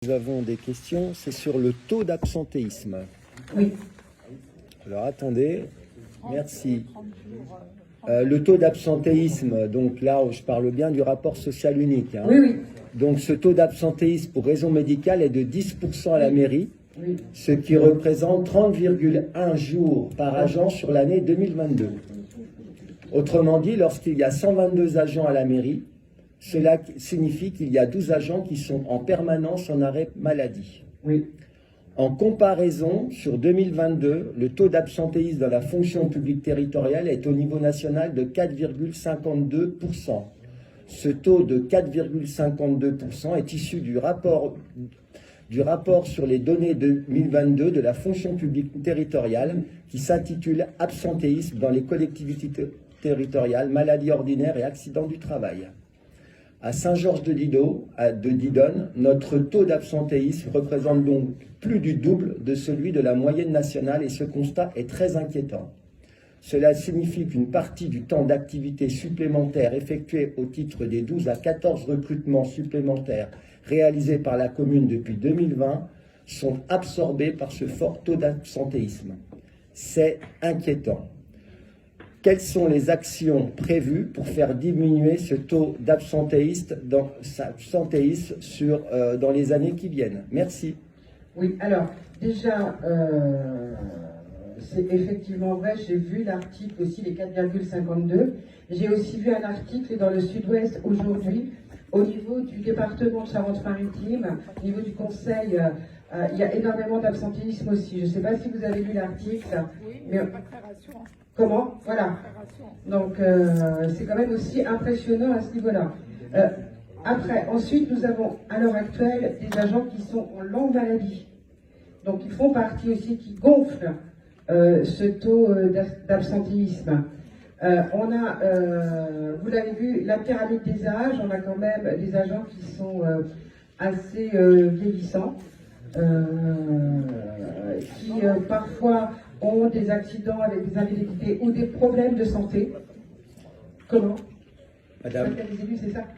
Nous avons des questions, c'est sur le taux d'absentéisme. Oui. Alors attendez, merci. Le taux d'absentéisme, donc là je parle bien du rapport social unique. Hein. Oui, oui. Donc ce taux d'absentéisme pour raison médicale est de 10% à la mairie, Oui. ce qui représente 30,1 jours par agent sur l'année 2022. Autrement dit, lorsqu'il y a 122 agents à la mairie, cela signifie qu'il y a 12 agents qui sont en permanence en arrêt maladie. Oui. En comparaison, sur 2022, le taux d'absentéisme dans la fonction publique territoriale est au niveau national de 4,52%. Ce taux de 4,52% est issu du rapport sur les données 2022 de la fonction publique territoriale qui s'intitule « Absentéisme dans les collectivités territoriales, maladies ordinaires et accidents du travail ». À Saint-Georges-de-Didonne, notre taux d'absentéisme représente donc plus du double de celui de la moyenne nationale et ce constat est très inquiétant. Cela signifie qu'une partie du temps d'activité supplémentaire effectué au titre des 12 à 14 recrutements supplémentaires réalisés par la commune depuis 2020 sont absorbés par ce fort taux d'absentéisme. C'est inquiétant. Quelles sont les actions prévues pour faire diminuer ce taux d'absentéisme dans les années qui viennent? Merci. Oui, alors, déjà, c'est effectivement vrai, j'ai vu l'article aussi, les 4,52. J'ai aussi vu un article dans le Sud-Ouest aujourd'hui, au niveau du département de Charente-Maritime, au niveau du conseil, il y a énormément d'absentéisme aussi. Je ne sais pas si vous avez lu l'article. Oui, mais comment? Voilà. Donc, c'est quand même aussi impressionnant à ce niveau-là. Après, ensuite, nous avons à l'heure actuelle des agents qui sont en longue maladie. Donc, ils font partie aussi, qui gonflent ce taux d'absentéisme. On a, vous l'avez vu, la pyramide des âges, on a quand même des agents qui sont assez vieillissants, qui parfois ont des accidents avec des invalidités ou des problèmes de santé. Comment?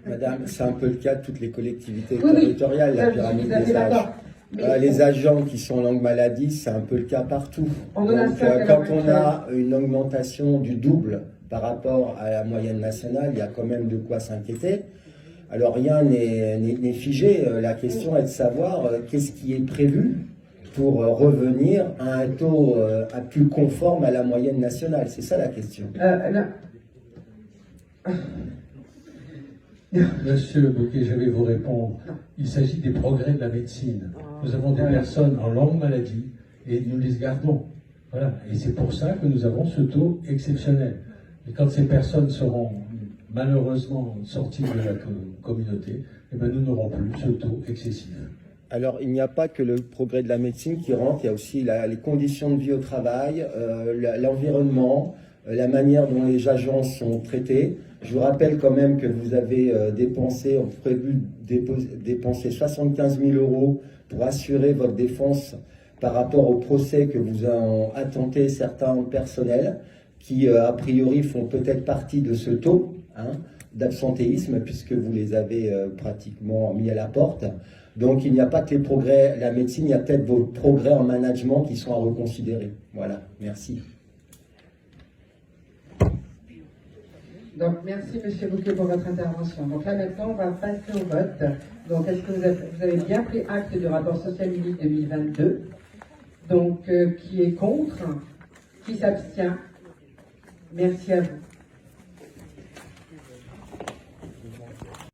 Madame, c'est un peu le cas de toutes les collectivités oui, territoriales, la pyramide des âges. Les Mais, agents qui sont en longue maladie, c'est un peu le cas partout. Donc, quand on a une augmentation du double par rapport à la moyenne nationale, il y a quand même de quoi s'inquiéter. Alors rien n'est figé. La question est de savoir qu'est-ce qui est prévu pour revenir à un taux plus conforme à la moyenne nationale. C'est ça la question. Monsieur Bouquet, je vais vous répondre. Il s'agit des progrès de la médecine. Nous avons des personnes en longue maladie et nous les gardons. Voilà. Et c'est pour ça que nous avons ce taux exceptionnel. Et quand ces personnes seront malheureusement sorties de la communauté, eh bien, nous n'aurons plus ce taux excessif. Alors, il n'y a pas que le progrès de la médecine qui rentre, il y a aussi les conditions de vie au travail, l'environnement, la manière dont les agents sont traités. Je vous rappelle quand même que vous avez prévu dépenser 75 000 € pour assurer votre défense par rapport au procès que vous ont intenté certains personnels qui, a priori, font peut-être partie de ce taux d'absentéisme puisque vous les avez pratiquement mis à la porte. Donc, il n'y a pas que les progrès, la médecine, il y a peut-être vos progrès en management qui sont à reconsidérer. Voilà, merci. donc, merci Monsieur Bouquet pour votre intervention. Donc là, maintenant, on va passer au vote. Donc, est-ce que vous avez bien pris acte du rapport social unique 2022? Donc, qui est contre? Qui s'abstient? Merci à vous.